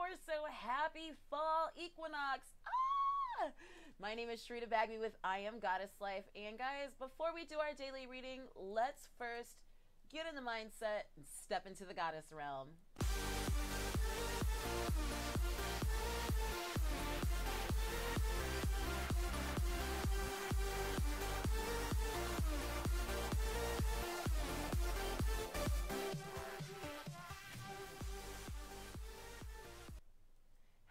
more so happy fall equinox. Ah! My name is Sharita Bagby with I Am Goddess Life. And guys, before we do our daily reading, let's first get in the mindset and step into the goddess realm.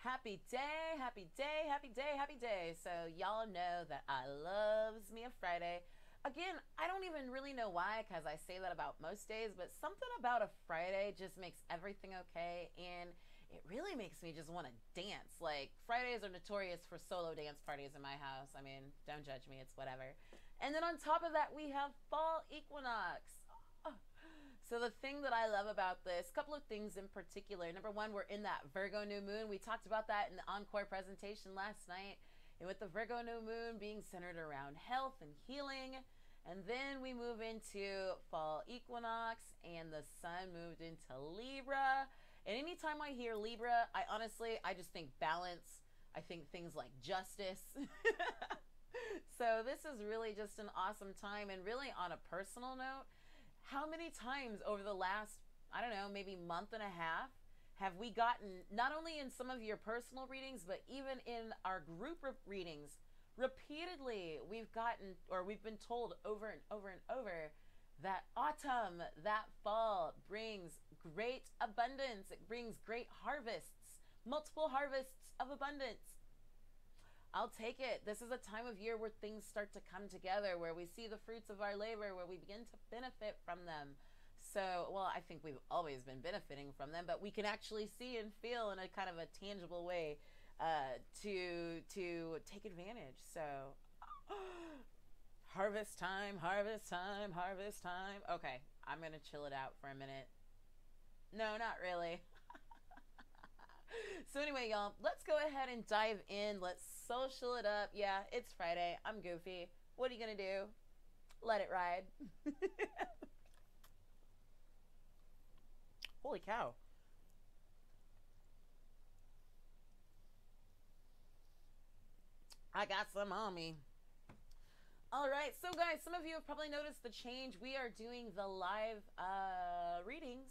Happy day, happy day, happy day, happy day. So y'all know that I loves me a Friday. Again, I don't even really know why, because I say that about most days, but something about a Friday just makes everything okay, and it really makes me just want to dance. Like, Fridays are notorious for solo dance parties in my house. I mean, don't judge me, it's whatever. And then on top of that, we have fall equinox. So the thing that I love about this, a couple of things in particular. Number one, we're in that Virgo new moon. We talked about that in the encore presentation last night. And with the Virgo new moon being centered around health and healing. And then we move into fall equinox and the sun moved into Libra. And anytime I hear Libra, I just think balance. I think things like justice. So this is really just an awesome time. And really on a personal note, how many times over the last, I don't know, maybe month and a half, have we gotten, not only in some of your personal readings, but even in our group readings, repeatedly we've gotten, or we've been told over and over and over, that autumn, that fall brings great abundance. It brings great harvests, multiple harvests of abundance. I'll take it. This is a time of year where things start to come together, where we see the fruits of our labor, where we begin to benefit from them. So, well, I think we've always been benefiting from them, but we can actually see and feel in a kind of a tangible way to take advantage. So, harvest time, harvest time, harvest time. Okay, I'm going to chill it out for a minute. No, not really. So anyway, y'all, let's go ahead and dive in. Let's social it up. Yeah, it's Friday. I'm goofy. What are you going to do? Let it ride. Holy cow. I got some on me. All right, so guys, some of you have probably noticed the change. We are doing the live readings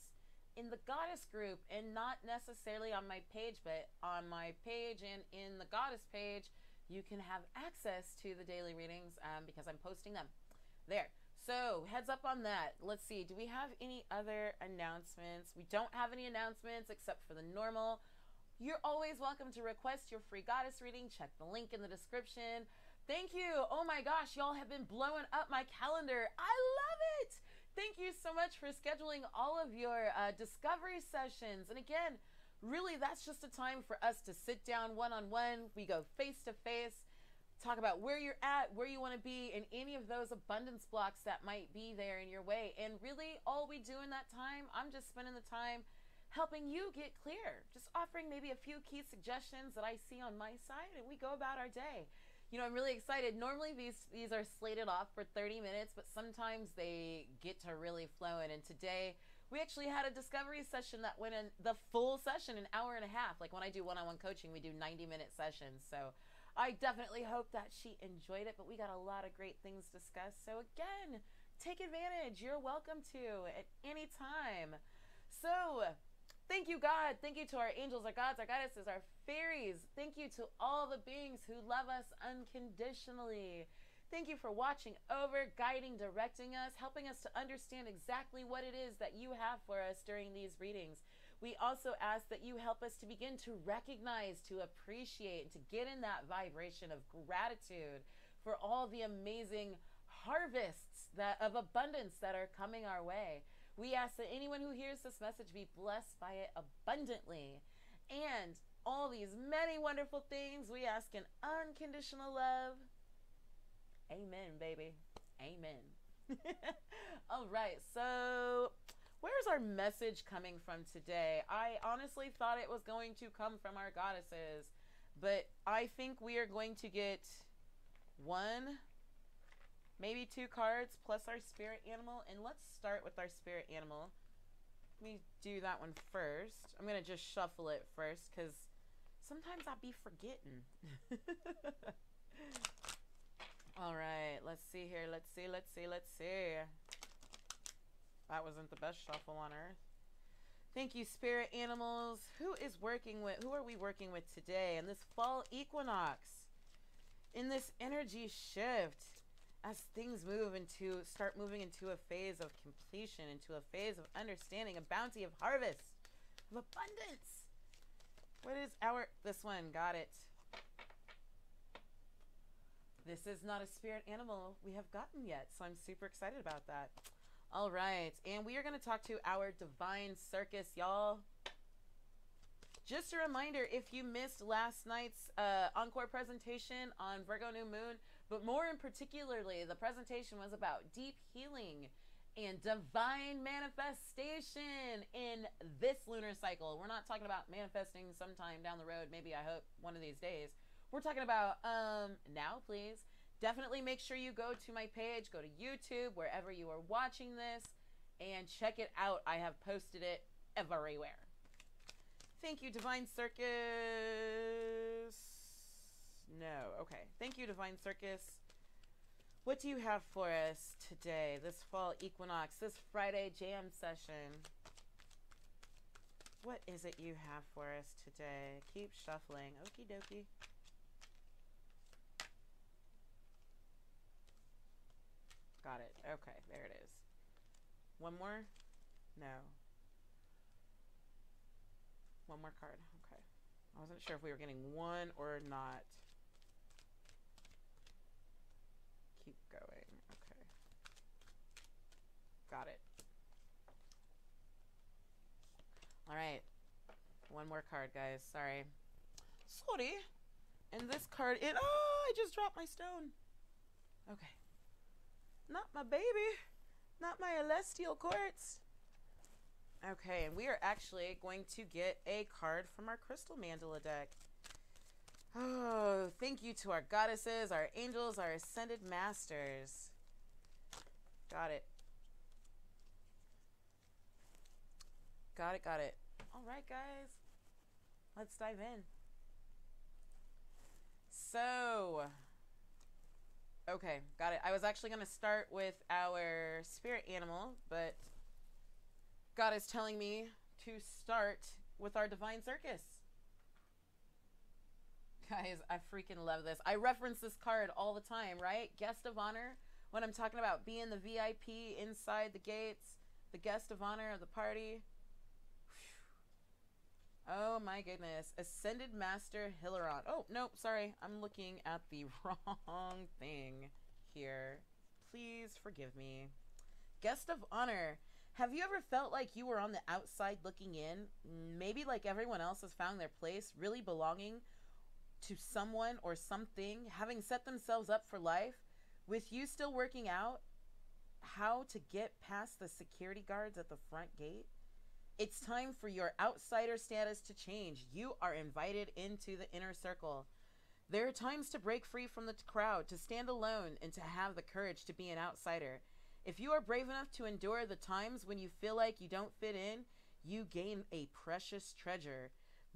in the goddess group, and not necessarily on my page, but on my page and in the goddess page, you can have access to the daily readings because I'm posting them there. So heads up on that. Let's see, do we have any other announcements? We don't have any announcements except for the normal. You're always welcome to request your free goddess reading. Check the link in the description. Thank you. Oh my gosh, y'all have been blowing up my calendar. I love it. Thank you so much for scheduling all of your discovery sessions. And again, really, that's just a time for us to sit down one-on-one. We go face-to-face, talk about where you're at, where you want to be, and any of those abundance blocks that might be there in your way. And really, all we do in that time, I'm just spending the time helping you get clear, just offering maybe a few key suggestions that I see on my side, and we go about our day. You know, I'm really excited. Normally these are slated off for 30 minutes, but sometimes they get to really flowing. And today we actually had a discovery session that went in the full session, an hour and a half. Like when I do one-on-one coaching, we do 90-minute sessions. So I definitely hope that she enjoyed it, but we got a lot of great things discussed. So again, take advantage. You're welcome to at any time. So thank you, God. Thank you to our angels, our gods, our goddesses, our fairies. Thank you to all the beings who love us unconditionally. Thank you for watching over, guiding, directing us, helping us to understand exactly what it is that you have for us during these readings. We also ask that you help us to begin to recognize, to appreciate, and to get in that vibration of gratitude for all the amazing harvests of abundance that are coming our way. We ask that anyone who hears this message be blessed by it abundantly. And all these many wonderful things we ask in unconditional love. Amen, baby. Amen. All right, so where's our message coming from today? I honestly thought it was going to come from our goddesses, but I think we are going to get one, maybe two cards plus our spirit animal. And let's start with our spirit animal. Let me do that one first. I'm going to just shuffle it first because sometimes I'll be forgetting. All right, let's see here. Let's see. That wasn't the best shuffle on earth. Thank you, spirit animals. Who are we working with today in this fall equinox? In this energy shift, as things start moving into a phase of completion, into a phase of understanding, a bounty of harvest, of abundance. What is this one? Got it. This is not a spirit animal we have gotten yet, so I'm super excited about that. All right, and we are going to talk to our divine circus, y'all. Just a reminder, if you missed last night's encore presentation on Virgo New Moon, but more in particularly, the presentation was about deep healing and divine manifestation in this lunar cycle. We're not talking about manifesting sometime down the road, maybe, I hope, one of these days. We're talking about now, please. Definitely make sure you go to my page, go to YouTube, wherever you are watching this, and check it out. I have posted it everywhere. Thank you, Divine Circus. No, okay. Thank you, Divine Circus. What do you have for us today, this fall equinox, this Friday jam session? What is it you have for us today? Keep shuffling. Okie dokie. Got it. Okay, there it is. One more? No. One more card. Okay. I wasn't sure if we were getting one or not. Keep going. Okay. Got it. All right. One more card, guys. Sorry. Sorry. And this card, I just dropped my stone. Okay. Not my baby. Not my celestial quartz. Okay, and we are actually going to get a card from our crystal mandala deck. Oh, thank you to our goddesses, our angels, our ascended masters. Got it. Got it, got it. All right, guys. Let's dive in. So, okay, got it. I was actually going to start with our spirit animal, but God is telling me to start with our divine circus. Guys, I freaking love this. I reference this card all the time, right? Guest of honor. When I'm talking about being the VIP inside the gates, the guest of honor of the party. Oh my goodness. Ascended Master Hilaron. Oh, nope, sorry. I'm looking at the wrong thing here. Please forgive me. Guest of honor. Have you ever felt like you were on the outside looking in? Maybe like everyone else has found their place, really belonging to someone or something, having set themselves up for life, with you still working out how to get past the security guards at the front gate? It's time for your outsider status to change. You are invited into the inner circle. There are times to break free from the crowd, to stand alone, and to have the courage to be an outsider. If you are brave enough to endure the times when you feel like you don't fit in, you gain a precious treasure.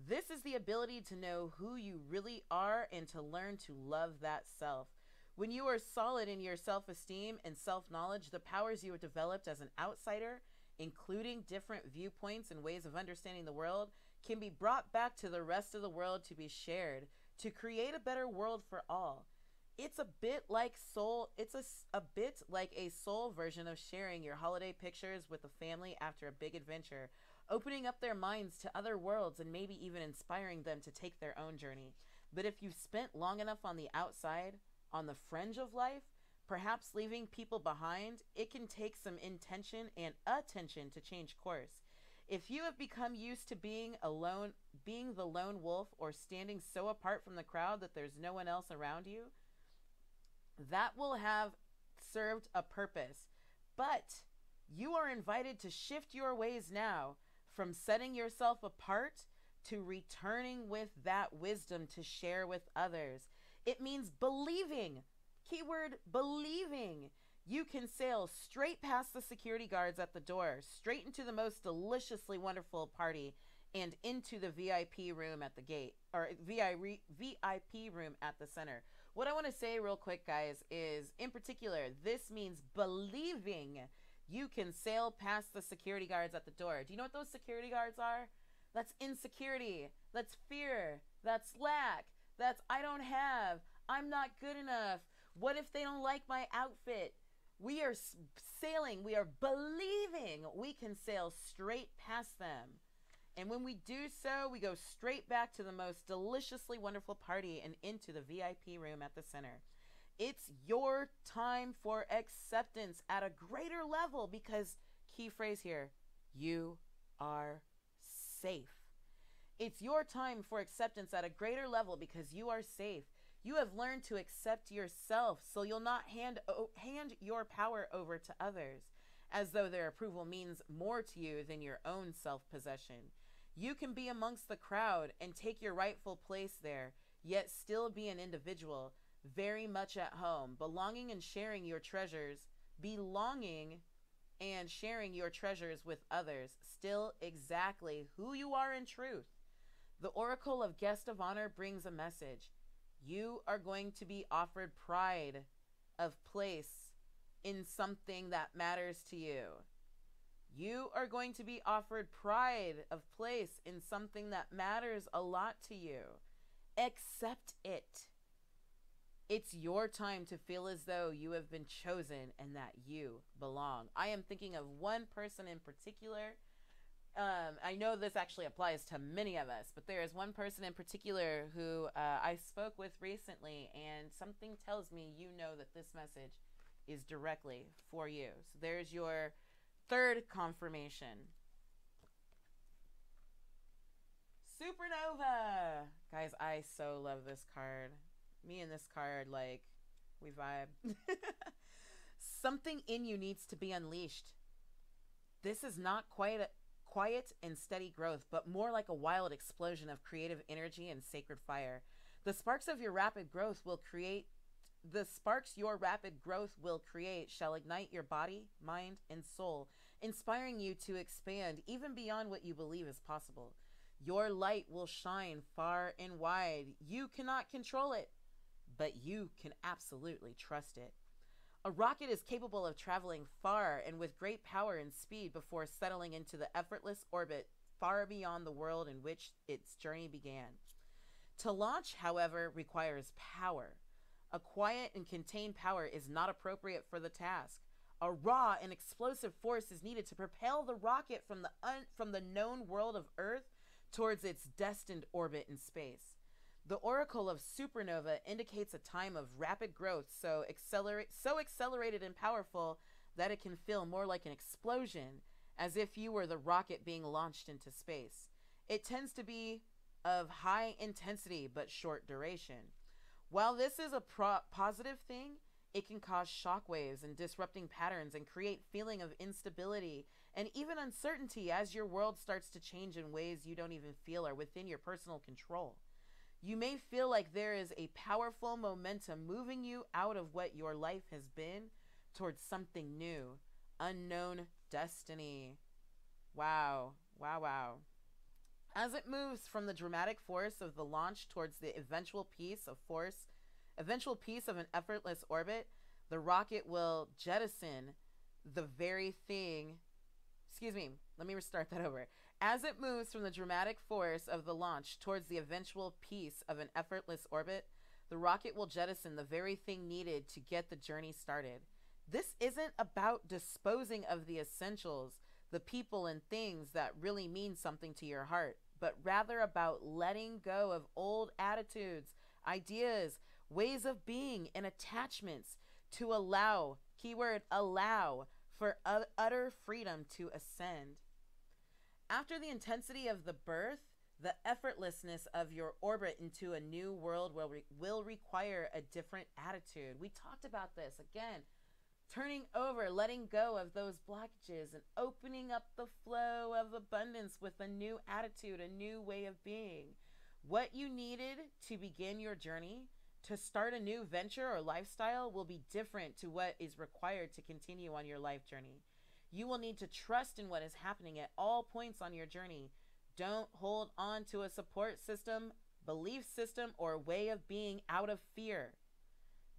This is the ability to know who you really are and to learn to love that self. When you are solid in your self-esteem and self-knowledge, the powers you have developed as an outsider, including different viewpoints and ways of understanding the world, can be brought back to the rest of the world to be shared, to create a better world for all. It's a bit like a soul version of sharing your holiday pictures with the family after a big adventure, opening up their minds to other worlds and maybe even inspiring them to take their own journey. But if you've spent long enough on the outside, on the fringe of life, perhaps leaving people behind, it can take some intention and attention to change course. If you have become used to being alone, being the lone wolf, or standing so apart from the crowd that there's no one else around you, that will have served a purpose. But you are invited to shift your ways now from setting yourself apart to returning with that wisdom to share with others. It means believing. Keyword, believing. You can sail straight past the security guards at the door, straight into the most deliciously wonderful party, and into the VIP room at the gate, or VIP room at the center. What I want to say real quick, guys, is in particular, this means believing you can sail past the security guards at the door. Do you know what those security guards are? That's insecurity. That's fear. That's lack. That's I don't have. I'm not good enough. What if they don't like my outfit? We are sailing. We are believing we can sail straight past them. And when we do so, we go straight back to the most deliciously wonderful party and into the VIP room at the center. It's your time for acceptance at a greater level because, key phrase here, you are safe. It's your time for acceptance at a greater level because you are safe. You have learned to accept yourself, so you'll not hand your power over to others, as though their approval means more to you than your own self-possession. You can be amongst the crowd and take your rightful place there, yet still be an individual, very much at home, belonging and sharing your treasures with others, still exactly who you are in truth. The Oracle of Guest of Honor brings a message. You are going to be offered pride of place in something that matters to you. You are going to be offered pride of place in something that matters a lot to you. Accept it. It's your time to feel as though you have been chosen and that you belong. I am thinking of one person in particular. I know this actually applies to many of us, but there is one person in particular who I spoke with recently, and something tells me you know that this message is directly for you. So there's your third confirmation. Supernova! Guys, I so love this card. Me and this card, like, we vibe. Something in you needs to be unleashed. This is not quite a quiet and steady growth, but more like a wild explosion of creative energy and sacred fire. The sparks your rapid growth will create shall ignite your body, mind, and soul, inspiring you to expand even beyond what you believe is possible. Your light will shine far and wide. You cannot control it, but you can absolutely trust it. A rocket is capable of traveling far and with great power and speed before settling into the effortless orbit far beyond the world in which its journey began. To launch, however, requires power. A quiet and contained power is not appropriate for the task. A raw and explosive force is needed to propel the rocket from the known world of Earth towards its destined orbit in space. The Oracle of Supernova indicates a time of rapid growth, so accelerated and powerful that it can feel more like an explosion, as if you were the rocket being launched into space. It tends to be of high intensity but short duration. While this is a positive thing, it can cause shockwaves and disrupting patterns and create feeling of instability and even uncertainty as your world starts to change in ways you don't even feel are within your personal control. You may feel like there is a powerful momentum moving you out of what your life has been towards something new, unknown destiny. Wow, wow, wow. As it moves from the dramatic force of the launch towards the eventual piece of an effortless orbit, the rocket will jettison the very thing. Excuse me, let me restart that over. As it moves from the dramatic force of the launch towards the eventual piece of an effortless orbit, the rocket will jettison the very thing needed to get the journey started. This isn't about disposing of the essentials, the people and things that really mean something to your heart, but rather about letting go of old attitudes, ideas, ways of being, and attachments to allow, keyword allow, for utter freedom to ascend. After the intensity of the birth, the effortlessness of your orbit into a new world will require a different attitude. We talked about this again. Turning over, letting go of those blockages and opening up the flow of abundance with a new attitude, a new way of being. What you needed to begin your journey to start a new venture or lifestyle will be different to what is required to continue on your life journey. You will need to trust in what is happening at all points on your journey. Don't hold on to a support system, belief system, or way of being out of fear.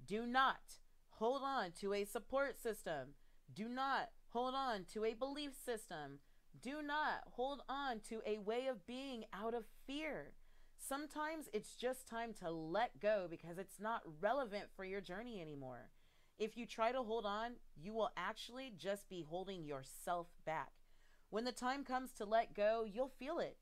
Do not hold on to a support system. Do not hold on to a belief system. Do not hold on to a way of being out of fear. Sometimes it's just time to let go because it's not relevant for your journey anymore. If you try to hold on, you will actually just be holding yourself back. When the time comes to let go, you'll feel it.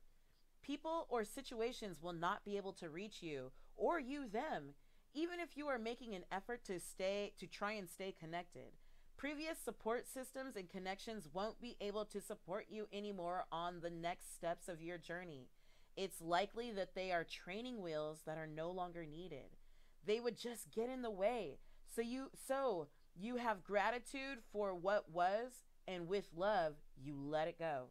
People or situations will not be able to reach you or you them, even if you are making an effort to try and stay connected. Previous support systems and connections won't be able to support you anymore on the next steps of your journey. It's likely that they are training wheels that are no longer needed. They would just get in the way. So you have gratitude for what was, and with love, you let it go.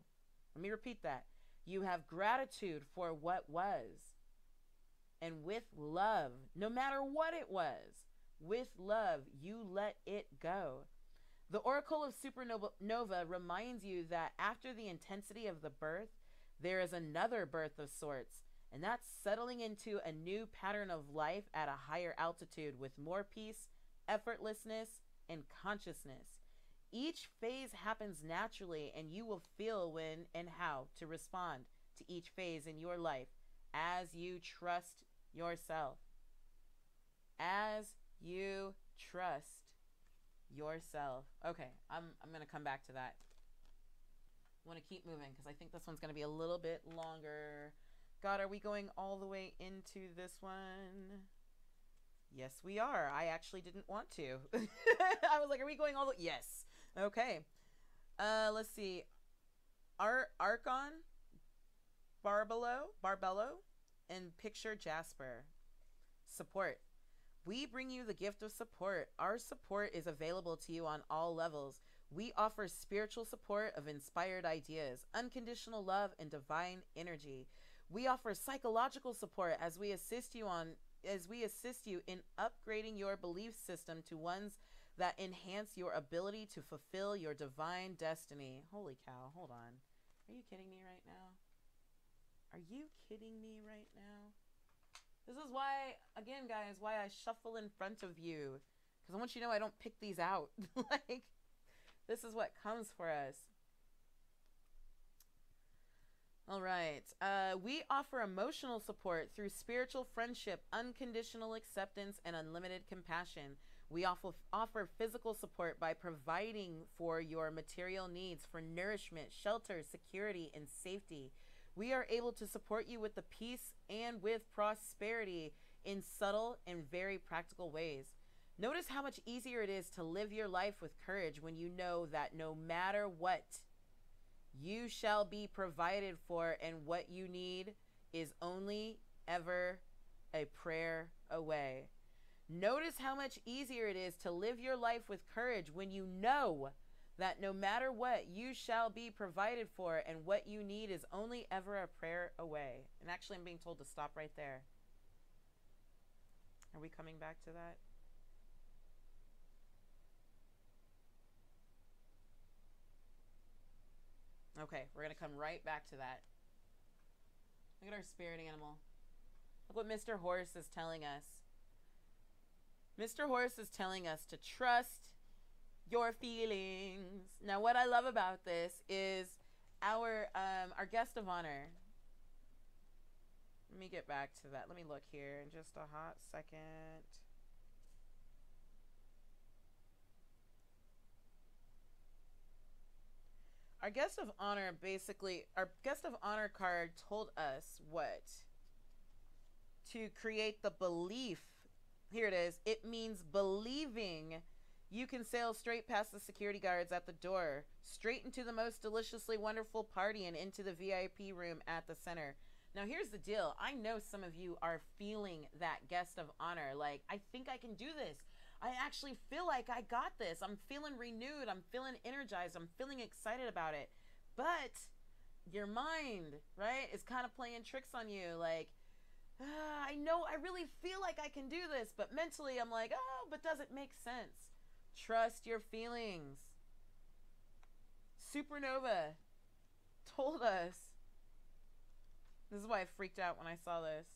Let me repeat that. You have gratitude for what was, and with love, no matter what it was, with love, you let it go. The Oracle of Supernova reminds you that after the intensity of the birth, there is another birth of sorts, and that's settling into a new pattern of life at a higher altitude with more peace, effortlessness, and consciousness. Each phase happens naturally, and you will feel when and how to respond to each phase in your life as you trust yourself. As you trust yourself. Okay, I'm going to come back to that. I want to keep moving because I think this one's going to be a little bit longer. God, are we going all the way into this one? Yes, we are. I actually didn't want to. I was like, are we going all the... Yes. Okay. Let's see. Archon, Barbello, and Picture Jasper. Support. We bring you the gift of support. Our support is available to you on all levels. We offer spiritual support of inspired ideas, unconditional love, and divine energy. We offer psychological support as we assist you in upgrading your belief system to ones that enhance your ability to fulfill your divine destiny. Holy cow, hold on. Are you kidding me right now? Are you kidding me right now? This is why, again, guys, why I shuffle in front of you. Because I want you to know I don't pick these out. Like, this is what comes for us. All right. We offer emotional support through spiritual friendship, unconditional acceptance, and unlimited compassion. We offer physical support by providing for your material needs for nourishment, shelter, security, and safety. We are able to support you with the peace and with prosperity in subtle and very practical ways. Notice how much easier it is to live your life with courage when you know that no matter what, you shall be provided for, and what you need is only ever a prayer away. Notice how much easier it is to live your life with courage when you know that no matter what, you shall be provided for, and what you need is only ever a prayer away. And actually, I'm being told to stop right there. Are we coming back to that? Okay, we're going to come right back to that. Look at our spirit animal. Look what Mr. Horse is telling us. Mr. Horse is telling us to trust your feelings. Now, what I love about this is our guest of honor. Let me get back to that. Let me look here in just a hot second. Our guest of honor, basically, our guest of honor card told us what? To create the belief. Here it is. It means believing you can sail straight past the security guards at the door, straight into the most deliciously wonderful party, and into the VIP room at the center. Now, here's the deal. I know some of you are feeling that guest of honor. Like, I think I can do this. I actually feel like I got this. I'm feeling renewed. I'm feeling energized. I'm feeling excited about it. But your mind, right, is kind of playing tricks on you. Like, I know, I really feel like I can do this, but mentally I'm like, oh, but does it make sense? Trust your feelings. Supernova told us. This is why I freaked out when I saw this.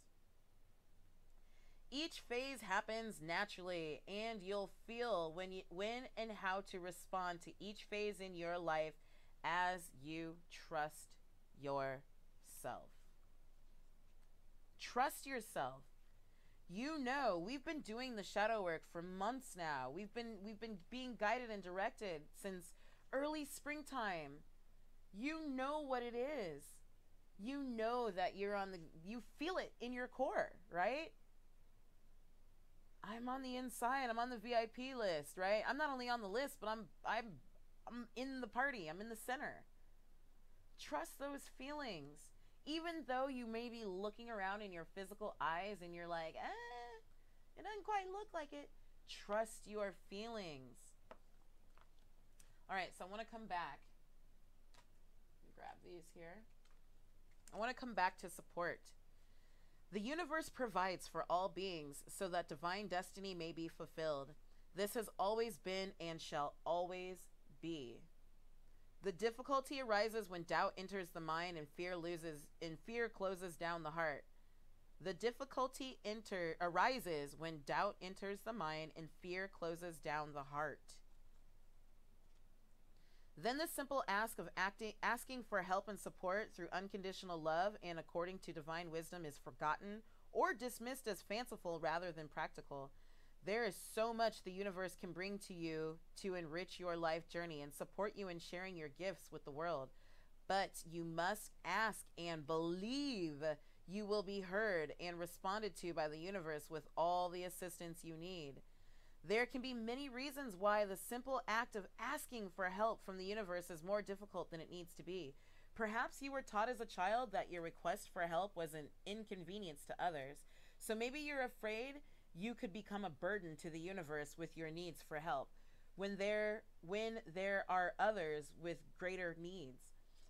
Each phase happens naturally, and you'll feel when and how to respond to each phase in your life as you trust yourself. Trust yourself. You know, we've been doing the shadow work for months now. We've been being guided and directed since early springtime. You know what it is. You know that you feel it in your core, right? I'm on the inside. I'm on the VIP list, right? I'm not only on the list, but I'm in the party. I'm in the center. Trust those feelings. Even though you may be looking around in your physical eyes and you're like, it doesn't quite look like it. Trust your feelings. All right, so I want to come back. Let me grab these here. I want to come back to support. The universe provides for all beings so that divine destiny may be fulfilled. This has always been and shall always be. The difficulty arises when doubt enters the mind and fear closes down the heart. The difficulty arises when doubt enters the mind and fear closes down the heart. Then the simple ask of asking for help and support through unconditional love and according to divine wisdom is forgotten or dismissed as fanciful rather than practical. There is so much the universe can bring to you to enrich your life journey and support you in sharing your gifts with the world. But you must ask and believe you will be heard and responded to by the universe with all the assistance you need. There can be many reasons why the simple act of asking for help from the universe is more difficult than it needs to be. Perhaps you were taught as a child that your request for help was an inconvenience to others. So maybe you're afraid you could become a burden to the universe with your needs for help when there are others with greater needs.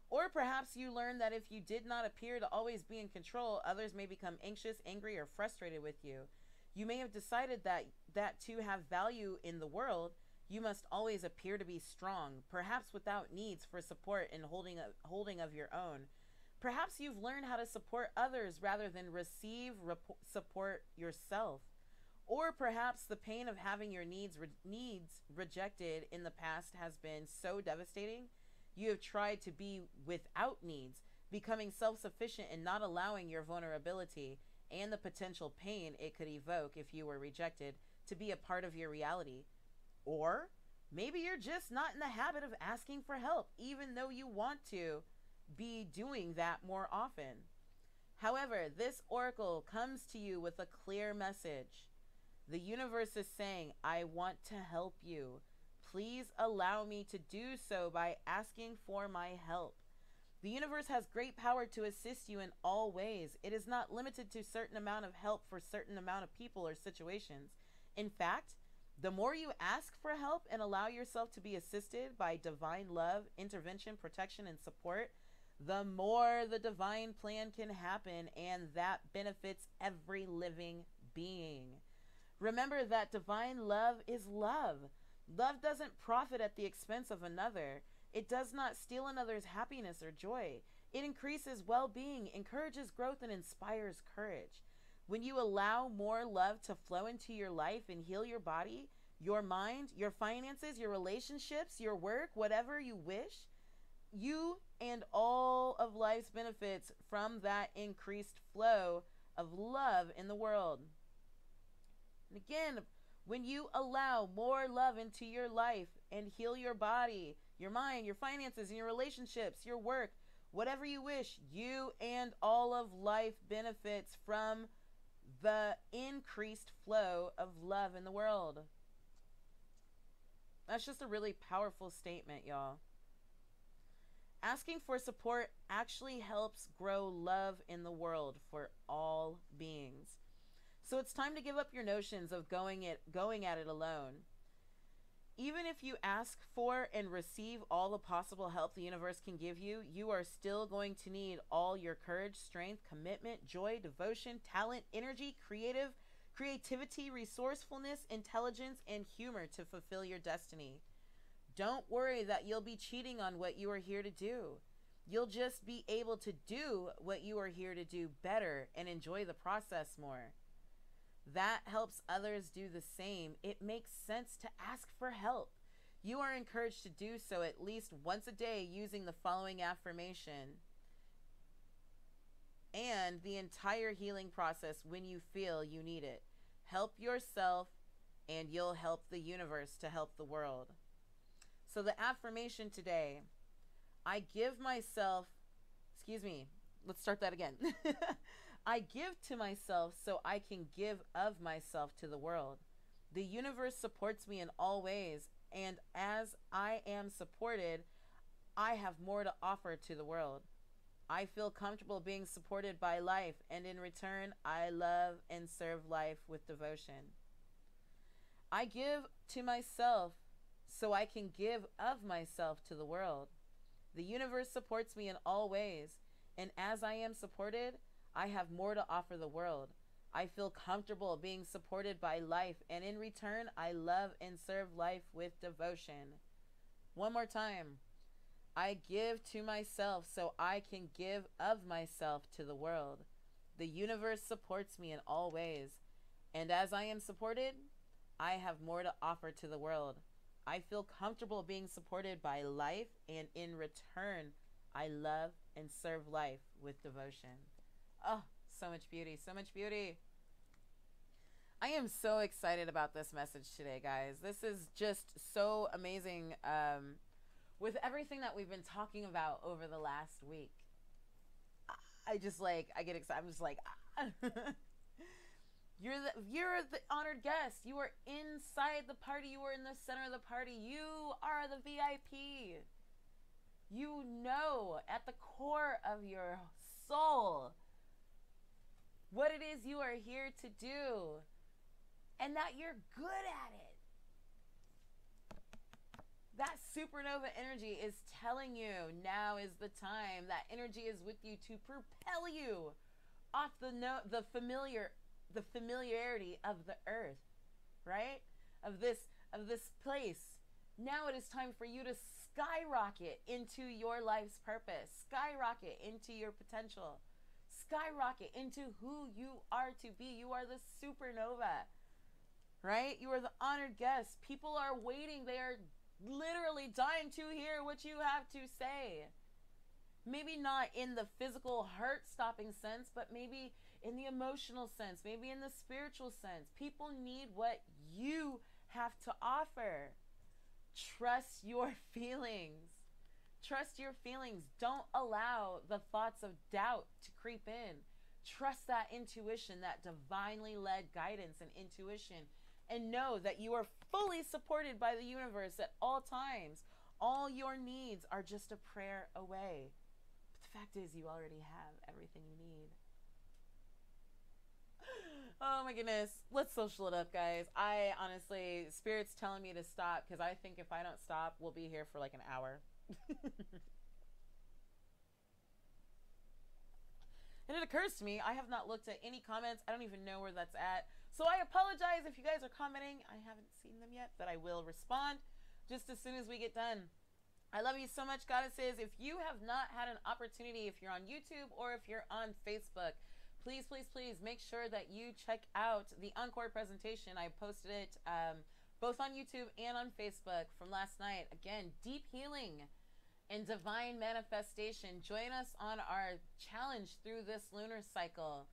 Or perhaps you learned that if you did not appear to always be in control, others may become anxious, angry, or frustrated with you. You may have decided that to have value in the world, you must always appear to be strong, perhaps without needs for support and holding of your own. Perhaps you've learned how to support others rather than receive support yourself. Or perhaps the pain of having your needs rejected in the past has been so devastating, you have tried to be without needs, becoming self-sufficient and not allowing your vulnerability and the potential pain it could evoke if you were rejected to be a part of your reality. Or maybe you're just not in the habit of asking for help, even though you want to be doing that more often. However, this oracle comes to you with a clear message. The universe is saying, I want to help you. Please allow me to do so by asking for my help. The universe has great power to assist you in all ways. It is not limited to a certain amount of help for a certain amount of people or situations. In fact, the more you ask for help and allow yourself to be assisted by divine love, intervention, protection, and support, the more the divine plan can happen, and that benefits every living being. Remember that divine love is love. Love doesn't profit at the expense of another. It does not steal another's happiness or joy. It increases well-being, encourages growth, and inspires courage. When you allow more love to flow into your life and heal your body, your mind, your finances, your relationships, your work, whatever you wish, you and all of life's benefits from that increased flow of love in the world. And again, when you allow more love into your life and heal your body, your mind, your finances, and your relationships, your work, whatever you wish, you and all of life benefits from the increased flow of love in the world. That's just a really powerful statement, y'all. Asking for support actually helps grow love in the world for all beings. So it's time to give up your notions of going at it alone. Even if you ask for and receive all the possible help the universe can give you, you are still going to need all your courage, strength, commitment, joy, devotion, talent, energy, creativity, resourcefulness, intelligence, and humor to fulfill your destiny. Don't worry that you'll be cheating on what you are here to do. You'll just be able to do what you are here to do better and enjoy the process more. That helps others do the same. It makes sense to ask for help. You are encouraged to do so at least once a day using the following affirmation and the entire healing process when you feel you need it. Help yourself and you'll help the universe to help the world. So the affirmation today, I give myself, let's start that again. I give to myself so I can give of myself to the world. The universe supports me in all ways, and as I am supported, I have more to offer to the world. I feel comfortable being supported by life, and in return, I love and serve life with devotion. I give to myself so I can give of myself to the world. The universe supports me in all ways, and as I am supported, I have more to offer the world. I feel comfortable being supported by life, and in return, I love and serve life with devotion. One more time. I give to myself so I can give of myself to the world. The universe supports me in all ways, and as I am supported, I have more to offer to the world. I feel comfortable being supported by life, and in return, I love and serve life with devotion. Oh, so much beauty, so much beauty. I am so excited about this message today, guys. This is just so amazing with everything that we've been talking about over the last week. I get excited. I'm just like, You're the honored guest. You are inside the party. You are in the center of the party. You are the VIP. You know at the core of your soul what it is you are here to do, and that you're good at it. That supernova energy is telling you now is the time. That energy is with you to propel you off the familiarity of the earth, right? Of this place. Now it is time for you to skyrocket into your life's purpose. Skyrocket into your potential. Skyrocket into who you are to be. You are the supernova, right? You are the honored guest. People are waiting. They are literally dying to hear what you have to say. Maybe not in the physical heart-stopping sense, but maybe in the emotional sense, maybe in the spiritual sense. People need what you have to offer. Trust your feelings. Trust your feelings. Don't allow the thoughts of doubt to creep in. Trust that intuition, that divinely led guidance and intuition, and know that you are fully supported by the universe at all times. All your needs are just a prayer away. But the fact is, you already have everything you need. Oh my goodness. Let's social it up, guys. I honestly, Spirit's telling me to stop because I think if I don't stop, we'll be here for like an hour. And it occurs to me, I have not looked at any comments. I don't even know where that's at. So I apologize if you guys are commenting. I haven't seen them yet, but I will respond just as soon as we get done. I love you so much, goddesses. If you have not had an opportunity, if you're on YouTube or if you're on Facebook, please, please, please make sure that you check out the encore presentation. I posted it both on YouTube and on Facebook from last night. Again, deep healing and divine manifestation. Join us on our challenge through this lunar cycle.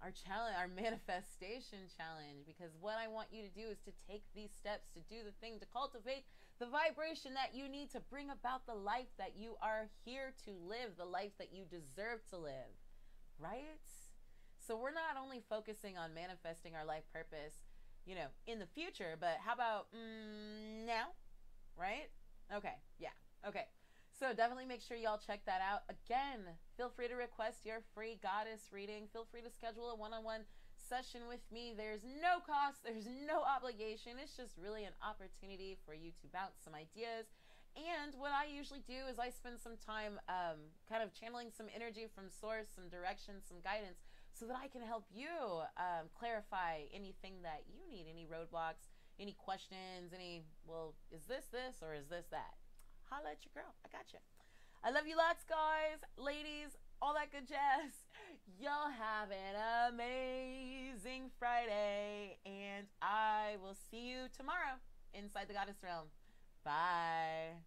Our challenge, our manifestation challenge, because what I want you to do is to take these steps to do the thing, to cultivate the vibration that you need to bring about the life that you are here to live, the life that you deserve to live, right? So we're not only focusing on manifesting our life purpose, you know, in the future, but how about now, right? Okay, yeah, okay. So definitely make sure y'all check that out. Again, feel free to request your free goddess reading. Feel free to schedule a one-on-one session with me. There's no cost, there's no obligation. It's just really an opportunity for you to bounce some ideas. And what I usually do is I spend some time kind of channeling some energy from source, some direction, some guidance, so that I can help you clarify anything that you need, any roadblocks, any questions, any, well, is this or is this that? Holla at your girl. I got you. I love you lots, guys, ladies, all that good jazz. Y'all have an amazing Friday, and I will see you tomorrow inside the Goddess Realm. Bye.